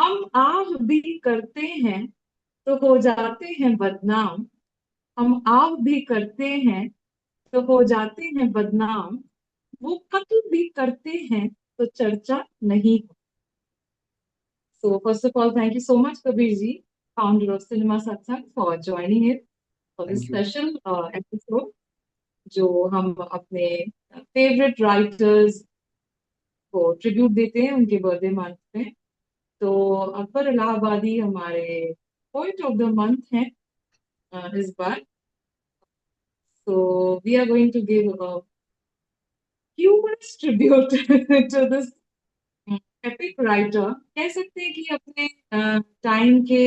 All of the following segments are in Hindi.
हम आह भी करते हैं तो हो जाते हैं बदनाम। हम आह भी करते हैं तो हो जाते हैं बदनाम। वो कत्ल भी करते हैं तो चर्चा नहीं। So first of all, thank you so much, Kabir ji, founder of Cinema Satsang, for joining it for this thank you. special episode, जो हम अपने फेवरेट राइटर्स को ट्रिब्यूट देते हैं उनके बर्थडे मंथ में। तो अकबर इलाहाबादी हमारे पोइट ऑफ द मंथ हैं इस बार। So we are going to give a humorous tribute to this epic writer. कह सकते हैं कि अपने टाइम के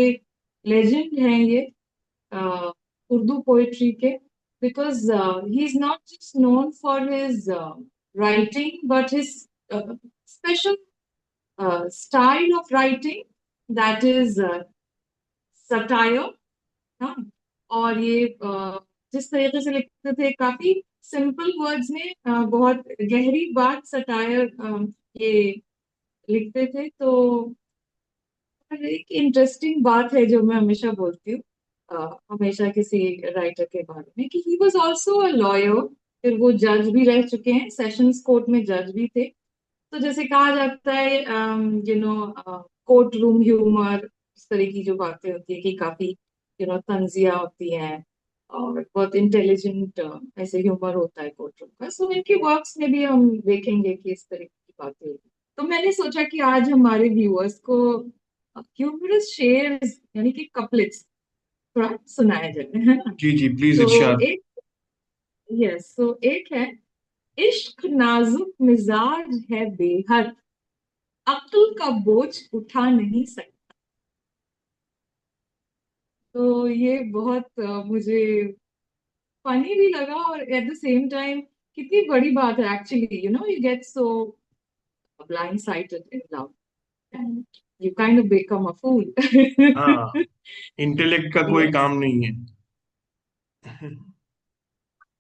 लेजेंड हैं ये उर्दू पोएट्री के। Because he is not just known for his writing but his special style of writing, that is satire. हाँ, और ये जिस तरीके से लिखते थे, काफी सिंपल वर्ड्स में बहुत गहरी बात सटायर ये लिखते थे। तो और एक इंटरेस्टिंग बात है जो मैं हमेशा बोलती हूँ हमेशा किसी राइटर के बारे में, कि he was also a lawyer. फिर वो जज भी रह चुके हैं, सेशंस कोर्ट में जज भी थे। तो जैसे कहा जाता है कोर्ट रूम ह्यूमर, इस तरह की जो बातें होती है कि काफी तंजिया होती हैं और बहुत इंटेलिजेंट ऐसे ह्यूमर होता है कोर्ट रूम का। सो इनके वर्क्स में भी हम देखेंगे कि इस तरह की बातें होती। तो मैंने सोचा कि आज हमारे व्यूअर्स को ह्यूमरस शेयर्स यानी कि कपलेट्स थोड़ा सुनाया जाए, है ना। जी जी, प्लीज तो इरशाद। एक, यस, तो एक है, इश्क नाजुक मिजाज है बेहद, अक्ल का बोझ उठा नहीं सकता। तो ये बहुत मुझे फनी भी लगा, और एट द सेम टाइम कितनी बड़ी बात है actually. You get so blind sighted in love and you kind of become a fool. हाँ, इंटेलेक्ट का कोई यस, काम नहीं है।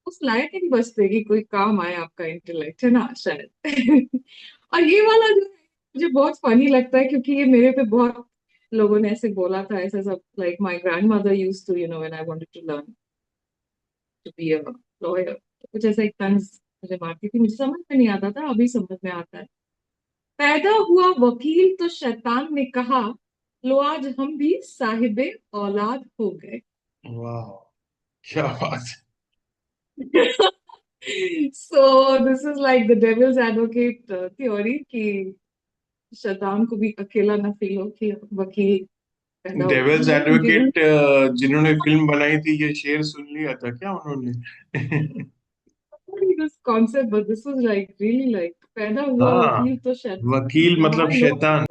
उस लायक ही नहीं बचते कि कोई काम आए आपका इंटेलेक्ट, है ना, शायद। और ये वाला जो है मुझे बहुत फनी लगता है, क्योंकि ये मेरे पे बहुत लोगों ने ऐसे बोला था, ऐसा सब। Like my grandmother used to when I wanted to learn to be a lawyer, कुछ ऐसा एक तंज मुझे मारती थी, मुझे समझ में नहीं आता था, अभी समझ में आता है। पैदा हुआ वकील तो शैतान ने कहा, लो आज हम भी साहिबे औलाद हो गए। वाह, क्या बात है। So this is like the devil's advocate theory, कि शैतान को भी अकेला ना फील हो कि वकील पैदा हो गया। डेविल्स मतलब उनके घर एडवोकेट जिन्होंने फिल्म बनाई थी, ये शेर सुन लिया था क्या उन्होंने? This concept, but this was like really like, पैदा हुआ हाँ, वकील तो शैतान ने वकील कहा, मतलब लो शैतान।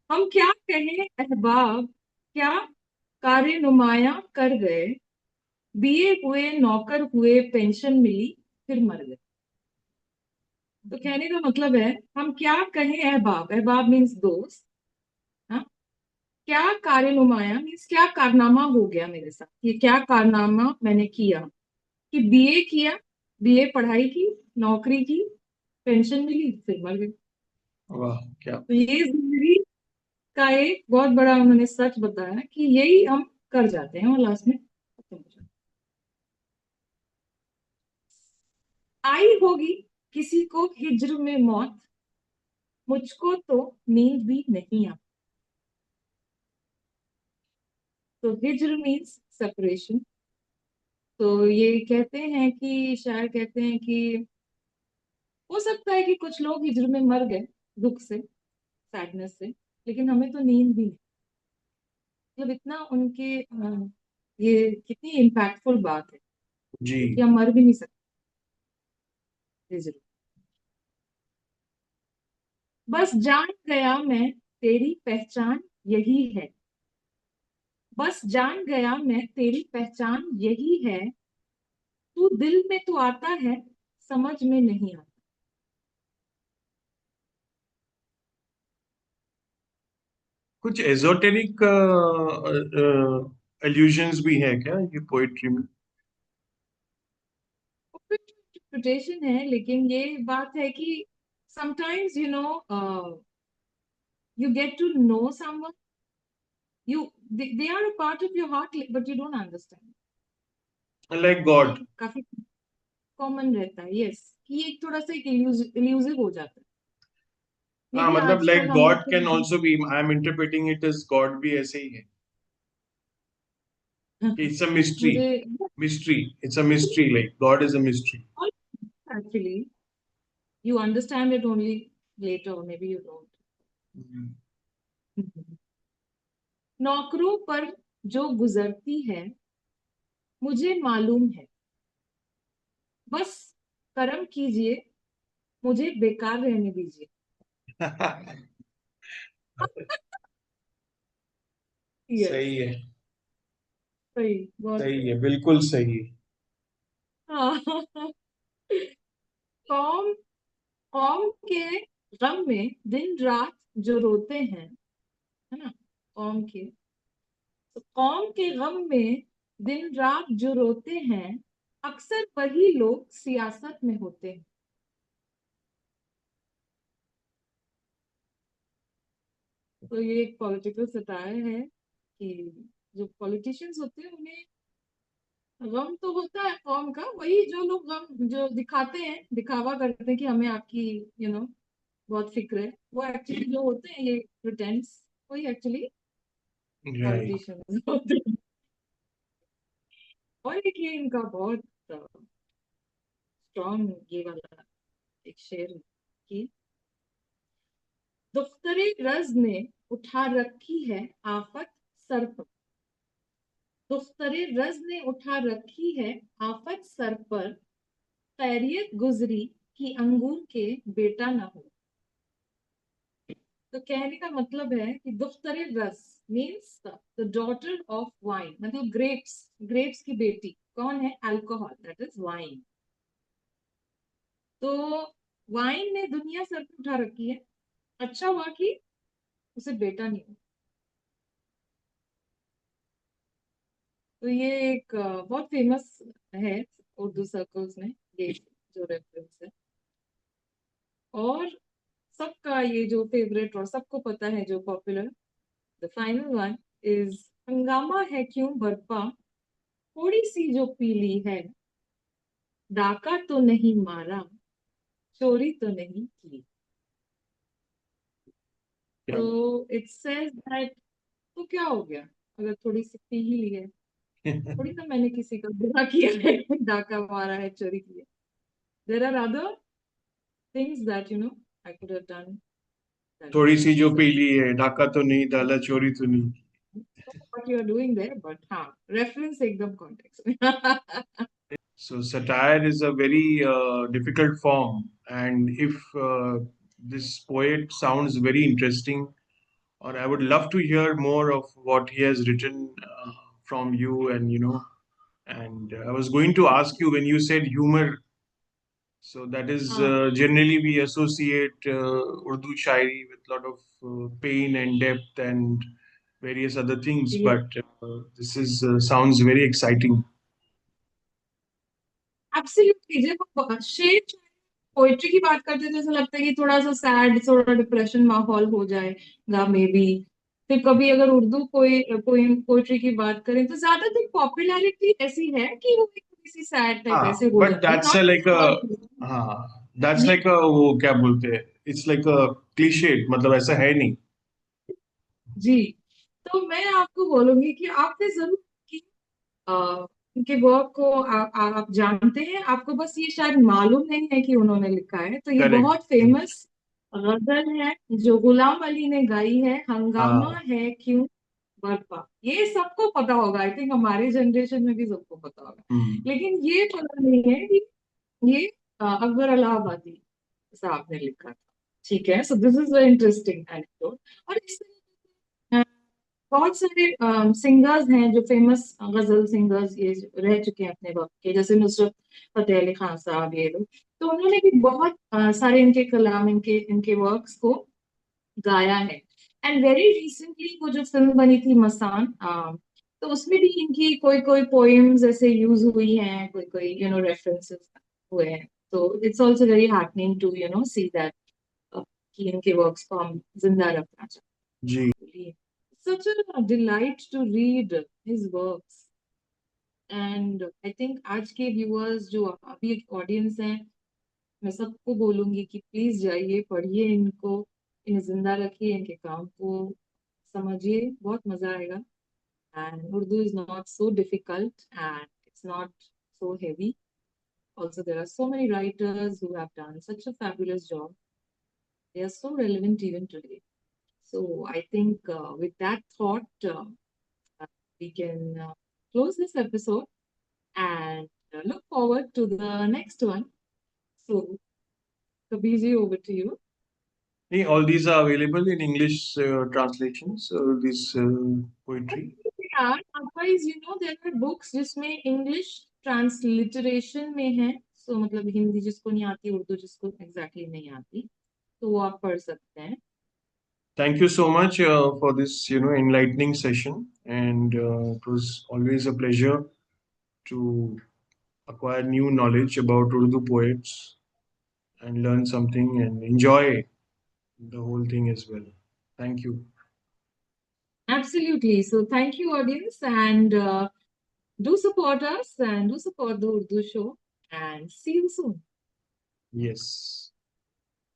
हम क्या कहें अहबाब, क्या कार्य नुमाया कर गए, बीए हुए नौकर हुए पेंशन मिली फिर मर गए। तो कहने का मतलब है, हम क्या कहें अहबाब, अहबाब मीन्स दोस्त। हाँ, क्या कार्य नुमाया मीन्स क्या कारनामा हो गया मेरे साथ, ये क्या कारनामा मैंने किया, कि बीए किया, बीए पढ़ाई की, नौकरी की, पेंशन मिली फिर मर गए। वाह, क्या। तो ये जिंदगी का एक बहुत बड़ा उन्होंने सच बताया कि यही हम कर जाते हैं और लास्ट में खत्म हो जाते हैं। आई होगी किसी को हिज्र में मौत, मुझको तो नींद भी नहीं आती। तो हिज्र मीन्स सेपरेशन। तो ये कहते हैं कि शायर कहते हैं कि हो सकता है कि कुछ लोग हिज्र में मर गए दुख से, सैडनेस से, लेकिन हमें तो नींद भी नहीं। मतलब इतना उनके ये कितनी इम्पैक्टफुल बात है जी। कि हम मर भी नहीं सकते हिज्र। बस जान गया मैं तेरी पहचान यही है, बस जान गया मैं तेरी पहचान यही है, तू दिल में तो आता है समझ में नहीं आता। कुछ एजोटेरिक एल्यूजन्स भी है क्या ये पोइट्री में? इंटरप्रिटेशन है, लेकिन ये बात है कि sometimes you get to know someone, they are a part of your heart, but you don't understand. Like God. ये काफी कॉमन रहता है, यस, कि एक थोड़ा सा इल्यूसिव हो जाता है। मे हाँ बी मतलब आजकल like हम God लोग can also be, I am interpreting it as God भी ऐसे ही है। It's a mystery. मुझे Mystery. It's a mystery. Like God is a mystery. Actually you understand it only later, or maybe you don't. नौकरों पर जो गुजरती है मुझे मालूम है, बस कर्म कीजिए, मुझे बेकार रहने दीजिए। यस, सही है, सही, बहुत सही सही। है, बिल्कुल सही है। हाँ। कौम कौम के गम में दिन रात जो रोते हैं, है ना, कौम के, तो कौम के गम में दिन रात जो रोते हैं, अक्सर वही लोग सियासत में होते हैं। तो ये एक पॉलिटिकल सटायर है कि जो पॉलिटिशियंस होते हैं उन्हें गम तो होता है कौम का, वही जो लोग गम जो दिखाते हैं, दिखावा करते हैं कि हमें आपकी बहुत फिक्र है, वो एक्चुअली जो होते हैं ये प्रिटेंड्स, वही एक्चुअली राइट। पॉलिटिशियंस होते हैं। और एक ये इनका बहुत स्ट्रॉन्ग ये वाला एक शेर है कि दुख्तरे रज ने उठा रखी है आफत सर पर, दुख्तरे रज ने उठा रखी है आफत सर पर, खैरियत गुजरी कि अंगूर के बेटा ना हो। तो कहने का मतलब है कि दुख्तरे रस means the daughter of wine, मतलब ग्रेप्स, ग्रेप्स की बेटी कौन है, अल्कोहल, दैट इज वाइन। तो वाइन ने दुनिया सर पे उठा रखी है, अच्छा हुआ कि उसे बेटा नहीं हुआ। तो ये एक बहुत फेमस है उर्दू सर्कल्स में, ये जो रेफरेंस है। और सबका ये जो फेवरेट और सबको पता है जो popular, the final one is हंगामा है क्यों बरपा, थोड़ी सी जो पीली है, डाका तो नहीं मारा, चोरी तो नहीं की। क्या? तो इट सेज दैट, तो क्या हो गया अगर थोड़ी सी पी ही ली है, थोड़ी ना मैंने किसी का बुरा किया है, डाका मारा है, चोरी की है। There are other things that I could have done, that थोड़ी सी जो से पीली है, डाका तो नहीं डाला, चोरी तो नहीं। what you are doing there, but हाँ, reference एकदम context में। So satire is a very difficult form, and if this poet sounds very interesting, or I would love to hear more of what he has written from you, and and I was going to ask you when you said humor. So that is हाँ, generally we associate Urdu shairi with a lot of pain and depth and various other things, ये but this is sounds very exciting. Absolutely, जब हम शेर पोइट्री की बात करते हैं तो ऐसा लगता है कि थोड़ा सा सैड, थोड़ा डिप्रेशन माहौल हो जाएगा मे बी। फिर कभी अगर उर्दू कोई पोइट्री की बात करें तो ज्यादातर पॉपुलैरिटी ऐसी है कि वो एक थोड़ी सी सैड टाइप हाँ, ऐसे हो but जाती है, that's a, not like a, all. हाँ, that's ये like a, वो क्या बोलते हैं, it's like a cliche, मतलब ऐसा है नहीं। जी, तो मैं आपको बोलूंगी कि आपने जरूर कि अ, उनके वर्क को आप जानते हैं, आपको बस ये शायद मालूम नहीं है कि उन्होंने लिखा है। तो ये करेक्ट। बहुत फेमस गजल है जो गुलाम अली ने गाई है, हंगामा हाँ। है क्यों बरपा। ये सबको पता होगा, आई थिंक हमारे जनरेशन में भी सबको पता होगा, हम्म। लेकिन ये पता नहीं है कि ये अकबर इलाहाबादी साहब ने लिखा था। ठीक है, so this is interesting anecdote. और इस तरह बहुत सारे सिंगर्स हैं जो फेमस गजल सिंगर्स ये रह चुके हैं अपने वक्त के, जैसे नुसरत फतेह अली खान साहब, ये लोग। तो उन्होंने भी बहुत सारे इनके कलाम, इनके इनके वर्क्स को गाया है। एंड वेरी रिसेंटली वो जो फिल्म बनी थी मसान, तो उसमें भी इनकी कोई कोई पोएम्स ऐसे यूज हुई हैं, कोई कोई रेफरेंसेस हुए हैं। तो it's also very heartening to see that कि इनके वर्क्स को हम जिंदा रखना चाहिए। जी Such a delight to read his works. And I think आज के व्यूअर्स जो अभी ऑडियंस हैं, मैं सबको बोलूंगी कि प्लीज जाइए, पढ़िए इनको, इन्हें जिंदा रखिए, इनके काम को समझिए, बहुत मजा आएगा. And Urdu is not so difficult and it's not so heavy. Also, there are so many writers who have done such a fabulous job. They are so relevant even today. So, I think with that thought, we can close this episode and look forward to the next one. So, Kabiji, over to you. Nee, all these are available in English translations, this poetry. Yeah, otherwise, there are books जिसमें English transliteration में है. So, मतलब हिंदी जिसको नहीं आती, उर्दू जिसको exactly नहीं आती, तो वो आप पढ़ सकते हैं. Thank you so much for this, enlightening session, and it was always a pleasure to acquire new knowledge about Urdu poets and learn something and enjoy the whole thing as well. Thank you. Absolutely. So, thank you, audience, and do support us and do support the Urdu show. And see you soon. Yes.